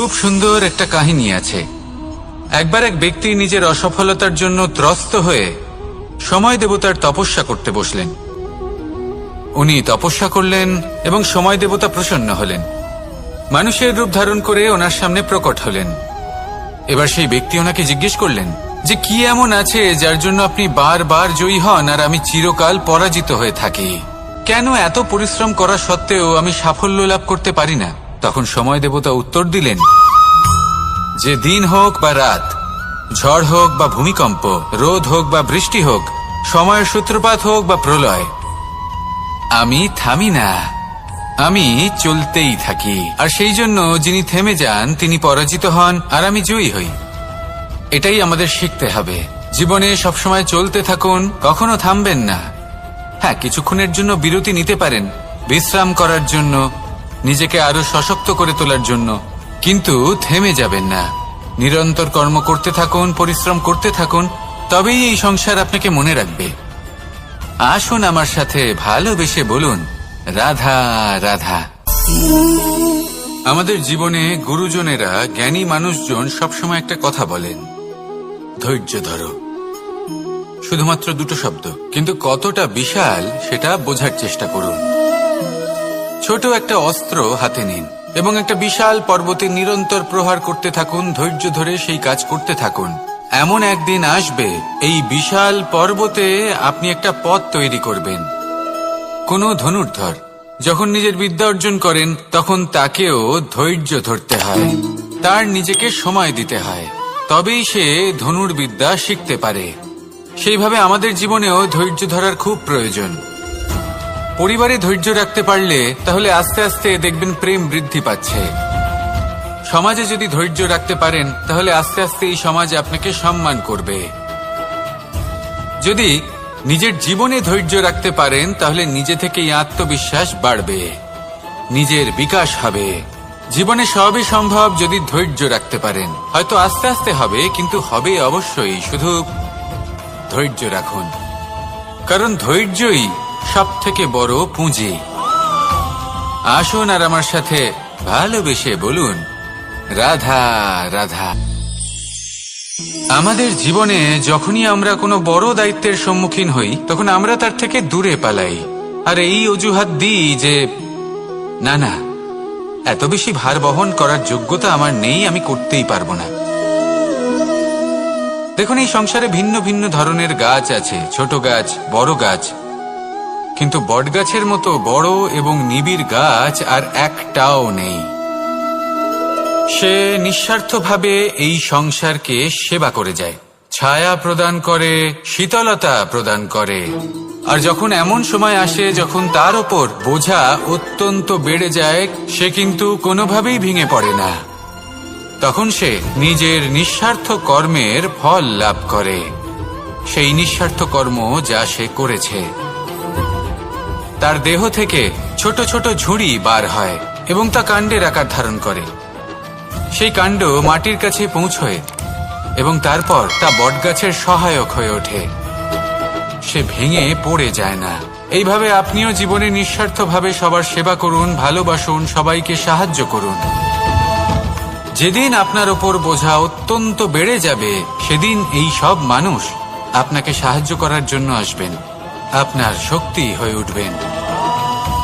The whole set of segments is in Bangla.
খুব সুন্দর একটা কাহিনী আছে। একবার এক ব্যক্তি নিজের অসফলতার জন্য ত্রস্ত হয়ে সময় দেবতার তপস্যা করতে বসলেন। উনি তপস্যা করলেন এবং সময় দেবতা প্রসন্ন হলেন, মানুষের রূপ ধারণ করে ওনার সামনে প্রকট হলেন। এবার সেই ব্যক্তি ওনাকে জিজ্ঞেস করলেন যে কি এমন আছে যার জন্য আপনি বারবার জয়ী হন আর আমি চিরকাল পরাজিত হয়ে থাকি? কেন এত পরিশ্রম করা সত্ত্বেও আমি সাফল্য লাভ করতে পারি না? তখন সময় দেবতা উত্তর দিলেন যে দিন হোক বা রাত, ঝড় হোক বা ভূমিকম্প, রোদ হোক বা বৃষ্টি হোক, সময়ের সূত্রপাত হোক বা প্রলয়, আমি থামি না, আমি চলতেই থাকি। আর সেই জন্য যিনি থেমে যান তিনি পরাজিত হন আর আমি জয়ী হই। এটাই আমাদের শিখতে হবে। জীবনে সবসময় চলতে থাকুন, কখনো থামবেন না। হ্যাঁ, কিছুক্ষণের জন্য বিরতি নিতে পারেন, বিশ্রাম করার জন্য, নিজেকে আরো সশক্ত করে তোলার জন্য, কিন্তু থেমে যাবেন না। নিরন্তর কর্ম করতে থাকুন, পরিশ্রম করতে থাকুন, তবেই এই সংসার আপনাকে মনে রাখবে। আসুন আমার সাথে ভালোবেসে বলুন রাধা রাধা। আমাদের জীবনে গুরুজনেরা, জ্ঞানী মানুষজন সবসময় একটা কথা বলেন, ধৈর্য ধরো। শুধুমাত্র দুটো শব্দ, কিন্তু কতটা বিশাল সেটা বোঝার চেষ্টা করুন। ছোট একটা অস্ত্র হাতে নিন এবং একটা বিশাল পর্বতে নিরন্তর প্রহার করতে থাকুন, ধৈর্য ধরে সেই কাজ করতে থাকুন। এমন একদিন আসবে এই বিশাল পর্বতে আপনি একটা পথ তৈরি করবেন। কোনো ধনুর্ধর যখন নিজের বিদ্যা অর্জন করেন তখন তাকেও ধৈর্য ধরতে হয়, তার নিজেকে সময় দিতে হয়, তবেই সে ধনুর্বিদ্যা শিখতে পারে। সেইভাবে আমাদের জীবনেও ধৈর্য ধরার খুব প্রয়োজন। পরিবারে ধৈর্য রাখতে পারলে তাহলে আস্তে আস্তে দেখবেন প্রেম বৃদ্ধি পাচ্ছে। সমাজে যদি ধৈর্য রাখতে পারেন তাহলে আস্তে আস্তে এই সমাজ আপনাকে সম্মান করবে। যদি নিজের জীবনে ধৈর্য রাখতে পারেন তাহলে নিজে থেকেই আত্মবিশ্বাস বাড়বে, নিজের বিকাশ হবে। জীবনে সবই সম্ভব যদি ধৈর্য রাখতে পারেন। হয়তো আস্তে আস্তে হবে, কিন্তু হবে অবশ্যই। শুধু ধৈর্য রাখুন, কারণ ধৈর্যই সব থেকে বড় পুঁজি। আসুন আর আমার সাথে ভালোবেসে বলুন রাধা রাধা। আমাদের জীবনে যখনই আমরা কোনো বড় দায়িত্বের সম্মুখীন হই তখন আমরা তার থেকে দূরে পালাই আর এই অজুহাত দিই যে না না, এত বেশি ভার বহন করার যোগ্যতা আমার নেই, আমি করতেই পারবো না। দেখুন, এই সংসারে ভিন্ন ভিন্ন ধরনের গাছ আছে, ছোট গাছ, বড় গাছ, কিন্তু বটগাছের মতো বড় এবং নিবিড় গাছ আর একটাও নেই। সে নিঃস্বার্থভাবে এই সংসারকে সেবা করে যায়, ছায়া প্রদান করে, শীতলতা প্রদান করে। আর যখন এমন সময় আসে যখন তার ওপর বোঝা অত্যন্ত বেড়ে যায়, সে কিন্তু কোনোভাবেই ভেঙে পড়ে না। তখন সে নিজের নিঃস্বার্থ কর্মের ফল লাভ করে, সেই নিঃস্বার্থ কর্ম যা সে করেছে। তার দেহ থেকে ছোট ছোট ঝুড়ি বার হয় এবং তা কাণ্ডের আকার ধারণ করে। সেই কাণ্ড মাটির কাছে পৌঁছয় এবং তারপর তা বটগাছের সহায়ক হয়ে ওঠে, সে ভেঙে পড়ে যায় না। এইভাবে আপনিও জীবনে নিঃস্বার্থভাবে সবার সেবা করুন, ভালোবাসুন, সবাইকে সাহায্য করুন। যেদিন আপনার ওপর বোঝা অত্যন্ত বেড়ে যাবে সেদিন এই সব মানুষ আপনাকে সাহায্য করার জন্য আসবেন, আপনার শক্তি হয়ে উঠবেন,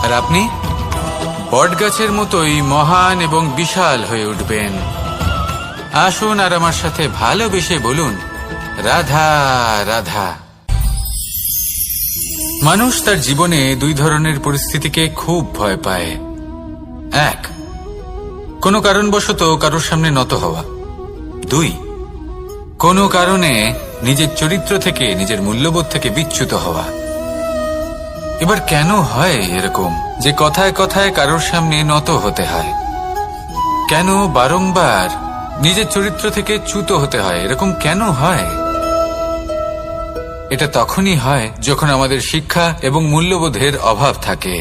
আর আপনি বটগাছের মতোই মহান এবং বিশাল হয়ে উঠবেন। আসুন আর আমার সাথে ভালোবেসে বলুন রাধা রাধা। মানুষ তার জীবনে দুই ধরনের পরিস্থিতিকে খুব ভয় পায়। এক, কোনো কারণবশত কারোর সামনে নত হওয়া। দুই, কোনো কারণে নিজের চরিত্র থেকে, নিজের মূল্যবোধ থেকে বিচ্যুত হওয়া। এবার কেন হয় এরকম যে কথায় কথায় কারোর সামনে নত হতে হয়? কেন বারংবার নিজের চরিত্র থেকে চ্যুত হতে হয়? এরকম কেন হয়? এটা তখনই হয় যখন আমাদের শিক্ষা এবং মূল্যবোধের অভাব থাকে।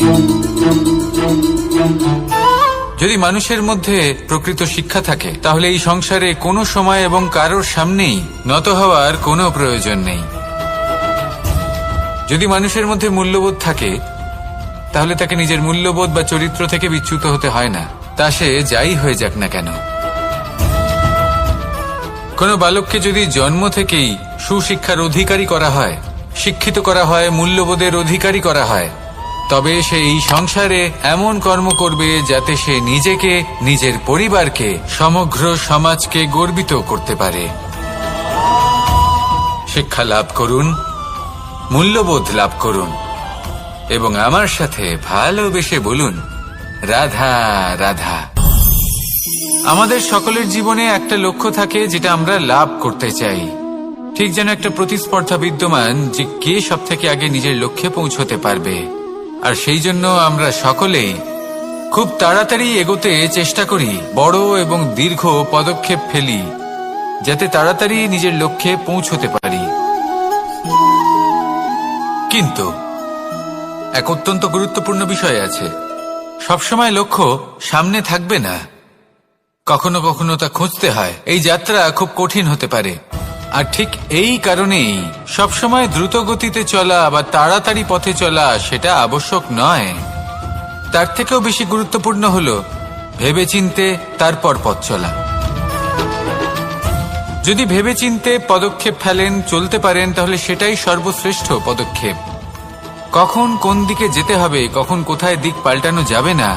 যদি মানুষের মধ্যে প্রকৃত শিক্ষা থাকে তাহলে এই সংসারে কোনো সময় এবং কারোর সামনেই নত হওয়ার কোনো প্রয়োজন নেই। যদি মানুষের মধ্যে মূল্যবোধ থাকে তাহলে তাকে নিজের মূল্যবোধ বা চরিত্র থেকে বিচ্যুত হতে হয় না, তা সে যাই হয়ে যাক না কেন। কোনো বালককে যদি জন্ম থেকেই সুশিক্ষার অধিকারী করা হয়, শিক্ষিত করা হয়, মূল্যবোধের অধিকারী করা হয়, তবে সে এই সংসারে এমন কর্ম করবে যাতে সে নিজেকে, নিজের পরিবারকে, সমগ্র সমাজকে গর্বিত করতে পারে। শিক্ষা লাভ করুন, মূল্যবোধ লাভ করুন এবং আমার সাথে ভালোবেসে বলুন, রাধা রাধা। আমাদের সকলের জীবনে একটা লক্ষ্য থাকে যেটা আমরা লাভ করতে চাই। ঠিক যেন একটা প্রতিস্পর্ধা বিদ্যমান যে কে সব থেকে আগে নিজের লক্ষ্যে পৌঁছতে পারবে। আর সেই জন্য আমরা সকলেই খুব তাড়াতাড়ি এগোতে চেষ্টা করি, বড় এবং দীর্ঘ পদক্ষেপ ফেলি যাতে তাড়াতাড়ি নিজের লক্ষ্যে পৌঁছতে পারি। কিন্তু এক অত্যন্ত গুরুত্বপূর্ণ বিষয় আছে, সবসময় লক্ষ্য সামনে থাকবে না, কখনো কখনো তা খুঁজতে হয়। এই যাত্রা খুব কঠিন হতে পারে, আর ঠিক এই কারণেই সবসময় দ্রুত গতিতে চলা বা তাড়াতাড়ি পথে চলা সেটা আবশ্যক নয়। তার থেকেও বেশি গুরুত্বপূর্ণ হলো ভেবেচিন্তে তারপর পথ চলা। যদি ভেবেচিন্তে পদক্ষেপ ফেলেন, চলতে পারেন, তাহলে সেটাই সর্বশ্রেষ্ঠ পদক্ষেপ। কখন কোন দিকে যেতে হবে, কখন কোথায় দিক পাল্টানো যাবে না,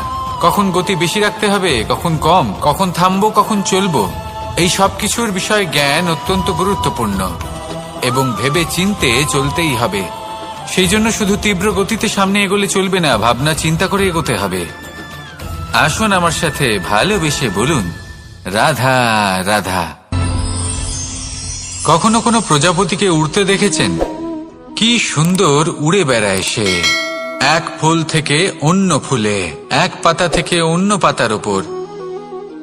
কখন গতি বেশি রাখতে হবে, কখন কম, কখন থামবো, কখন চলবো, এই সব কিছুর বিষয়ে জ্ঞান অত্যন্ত গুরুত্বপূর্ণ এবং ভেবে চিন্তে চলতেই হবে। সেই জন্য শুধু তীব্র গতিতে সামনে এগোলে চলবে না, ভাবনা চিন্তা করে এগোতে হবে। আসুন আমার সাথে ভালোবেসে বলুন, রাধা রাধা। কখনো কোনো প্রজাপতিকে উড়তে দেখেছেন? কি সুন্দর উড়ে বেড়ায় সে, এক ফুল থেকে অন্য ফুলে, এক পাতা থেকে অন্য পাতার ওপর।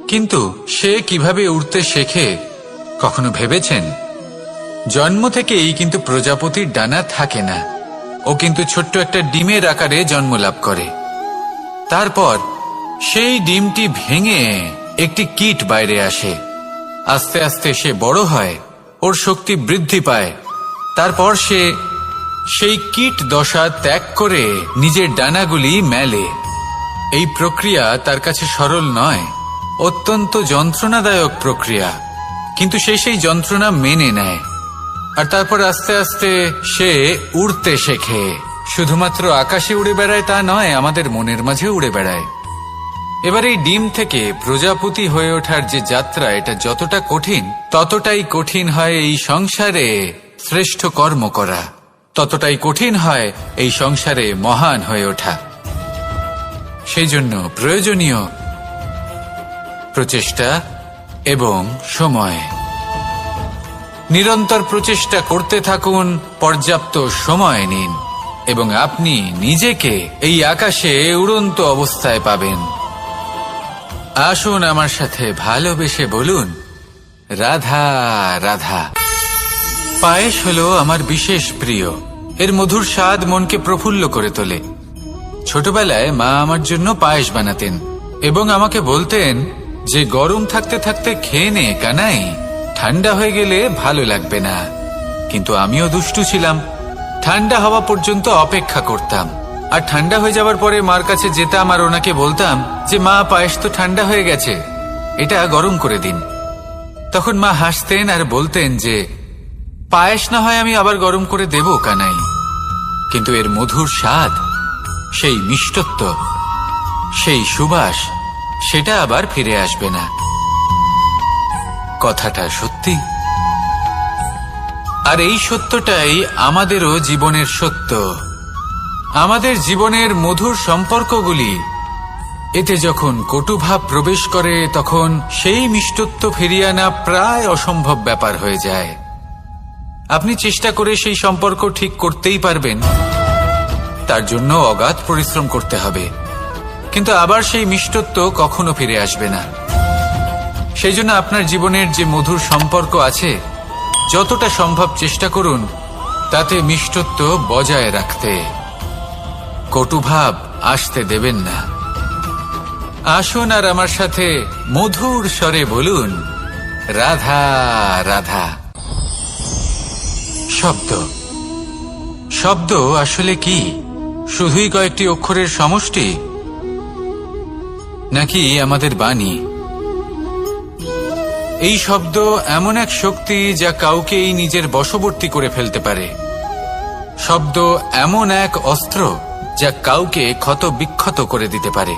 কিন্তু সে কিভাবে উড়তে শেখে কখনো ভেবেছেন? জন্ম থেকেই কিন্তু প্রজাপতির ডানা থাকে না, ও কিন্তু ছোট্ট একটা ডিমের আকারে জন্ম লাভ করে। তারপর সেই ডিমটি ভেঙে একটি কীট বাইরে আসে। আস্তে আস্তে সে বড় হয়, ওর শক্তি বৃদ্ধি পায়। তারপর সে সেই কীট দশা ত্যাগ করে নিজের ডানাগুলি মেলে। এই প্রক্রিয়া তার কাছে সরল নয়, অত্যন্ত যন্ত্রণাদায়ক প্রক্রিয়া, কিন্তু সে সেই যন্ত্রণা মেনে নেয়। আর তারপর আস্তে আস্তে সে উড়তে শেখে। শুধুমাত্র আকাশে উড়ে বেড়ায় তা নয়, আমাদের মনের মাঝে উড়ে বেড়ায়। এবার এই ডিম থেকে প্রজাপতি হয়ে ওঠার যে যাত্রা, এটা যতটা কঠিন, ততটাই কঠিন হয় এই সংসারে শ্রেষ্ঠ কর্ম করা, ততটাই কঠিন হয় এই সংসারে মহান হয়ে ওঠা। সেই জন্য প্রয়োজনীয় প্রচেষ্টা এবং সময়। নিরন্তর প্রচেষ্টা করতে থাকুন, পর্যাপ্ত সময় নিন এবং আপনি নিজেকে এই আকাশে উড়ন্ত অবস্থায় পাবেন। আসুন আমার সাথে ভালোবেসে বলুন, রাধা রাধা। পায়েস হলো আমার বিশেষ প্রিয়। এর মধুর স্বাদ মনকে প্রফুল্ল করে তোলে। ছোটবেলায় মা আমার জন্য পায়েস বানাতেন এবং আমাকে বলতেন যে গরম থাকতে থাকতে খেয়ে নে কানাই, ঠান্ডা হয়ে গেলে ভালো লাগবে না। কিন্তু আমিও দুষ্টু ছিলাম, ঠান্ডা হওয়া পর্যন্ত অপেক্ষা করতাম, আর ঠান্ডা হয়ে যাওয়ার পরে মার কাছে যেতাম আর ওনাকে বলতাম যে মা, পায়েস তো ঠান্ডা হয়ে গেছে, এটা গরম করে দিন। তখন মা হাসতেন আর বলতেন যে পায়েস না হয় আমি আবার গরম করে দেব কানাই, কিন্তু এর মধুর স্বাদ, সেই মিষ্টত্ব, সেই সুবাস, সেটা আবার ফিরে আসবে না। কথাটা সত্যি, আর এই সত্যটাই আমাদেরও জীবনের সত্য। আমাদের জীবনের মধুর সম্পর্কগুলি, এতে যখন কটুভাব প্রবেশ করে তখন সেই মিষ্টত্ব ফিরিয়ে আনা প্রায় অসম্ভব ব্যাপার হয়ে যায়। আপনি চেষ্টা করে সেই সম্পর্ক ঠিক করতেই পারবেন, তার জন্য অগাধ পরিশ্রম করতে হবে, কিন্তু আবার সেই মিষ্টত্ব কখনো ফিরে আসবে না। সেই জন্য আপনার জীবনের যে মধুর সম্পর্ক আছে, যতটা সম্ভব চেষ্টা করুন তাতে মিষ্টত্ব বজায় রাখতে। কটুভাব আসতে দেবেন না। আসুন আর আমার সাথে মধুর স্বরে বলুন, রাধা রাধা। শব্দ, শব্দ আসলে কি? শুধুই কয়েকটি অক্ষরের সমষ্টি, নাকি আমাদের বাণী? এই শব্দ এমন এক শক্তি যা কাউকে এই নিজের বশবর্তী করে ফেলতে পারে। শব্দ এমন এক অস্ত্র যা কাউকে ক্ষত বিক্ষত করে দিতে পারে।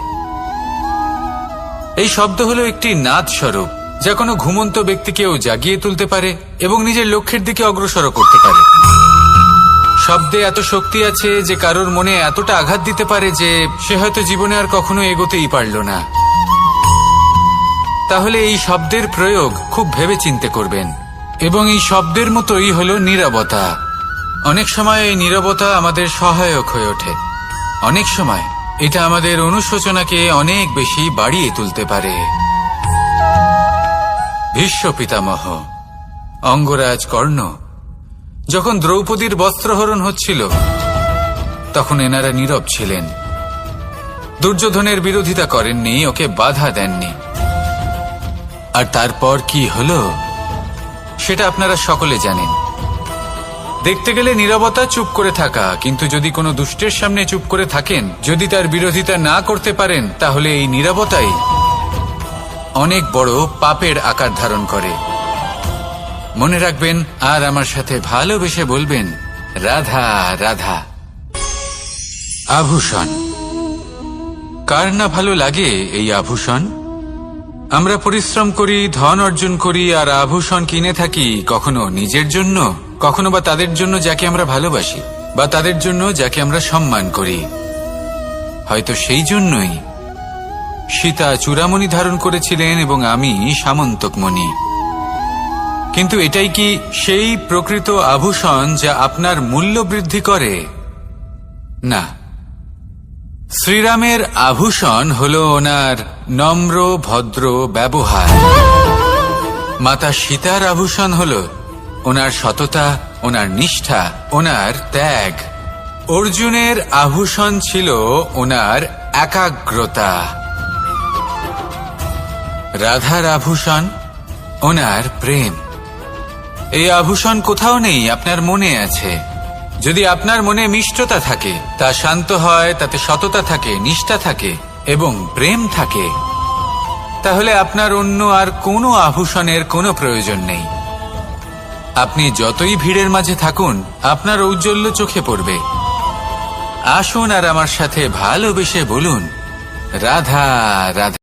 এই শব্দ হলো একটি নাদ স্বরূপ যা কোনো ঘুমন্ত ব্যক্তিকেও জাগিয়ে তুলতে পারে এবং নিজের লক্ষ্যের দিকে অগ্রসর করতে পারে। শব্দে এত শক্তি আছে যে কারোর মনে এতটা আঘাত দিতে পারে যে সে হয়তো জীবনে আর কখনো এগোতেই পারল না। তাহলে এই শব্দের প্রয়োগ খুব ভেবেচিন্তে করবেন। এবং এই শব্দের মতোই হলো নীরবতা। অনেক সময় এই নীরবতা আমাদের সহায়ক হয়ে ওঠে। অনেক সময় এটা আমাদের অনুশোচনাকে অনেক বেশি বাড়িয়ে তুলতে পারে। ভীষ্ম পিতামহ, অঙ্গরাজ কর্ণ, যখন দ্রৌপদীর বস্ত্রহরণ হচ্ছিল তখন এনারা নীরব ছিলেন। দুর্যোধনের বিরোধিতা করেননি, ওকে বাধা দেননি। আর তারপর কি হলো সেটা আপনারা সকলে জানেন। দেখতে গেলে নীরবতা চুপ করে থাকা, কিন্তু যদি কোনো দুষ্টের সামনে চুপ করে থাকেন, যদি তার বিরোধিতা না করতে পারেন, তাহলে এই নীরবতাই অনেক বড় পাপের আকার ধারণ করে। মনে রাখবেন আর আমার সাথে ভালোবেসে বলবেন, রাধা রাধা। আভূষণ। কার না ভালো লাগে এই আভূষণ? আমরা পরিশ্রম করি, ধন অর্জন করি আর আভূষণ কিনে থাকি, কখনো নিজের জন্য, কখনো বা তাদের জন্য যাকে আমরা ভালোবাসি, বা তাদের জন্য যাকে আমরা সম্মান করি। হয়তো সেই জন্যই সীতা চূড়ামণি ধারণ করেছিলেন এবং আমি সামন্তকমণি। কিন্তু এটাই কি সেই প্রকৃত আভূষণ যা আপনার মূল্য বৃদ্ধি করে? না। শ্রীরামের আভূষণ হল ওনার নম্র ভদ্র ব্যবহার। মাতা সীতার আভূষণ হল ওনার সততা, ওনার নিষ্ঠা, ওনার ত্যাগ। অর্জুনের আভূষণ ছিল ওনার একাগ্রতা। রাধার আভূষণ ওনার প্রেম। এই আভূষণ কোথাও নেই, আপনার মনে আছে। যদি আপনার মনে মিষ্টতা থাকে, তা শান্ত হয়, তাতে সততা থাকে, নিষ্ঠা থাকে এবং প্রেম থাকে, তাহলে আপনার অন্য আর কোনো আভূষণের কোনো প্রয়োজন নেই। আপনি যতই ভিড়ের মাঝে থাকুন, আপনার ঔজ্জ্বল্য চোখে পড়বে। আসুন আর আমার সাথে ভালোবেসে বলুন, রাধা রাধা।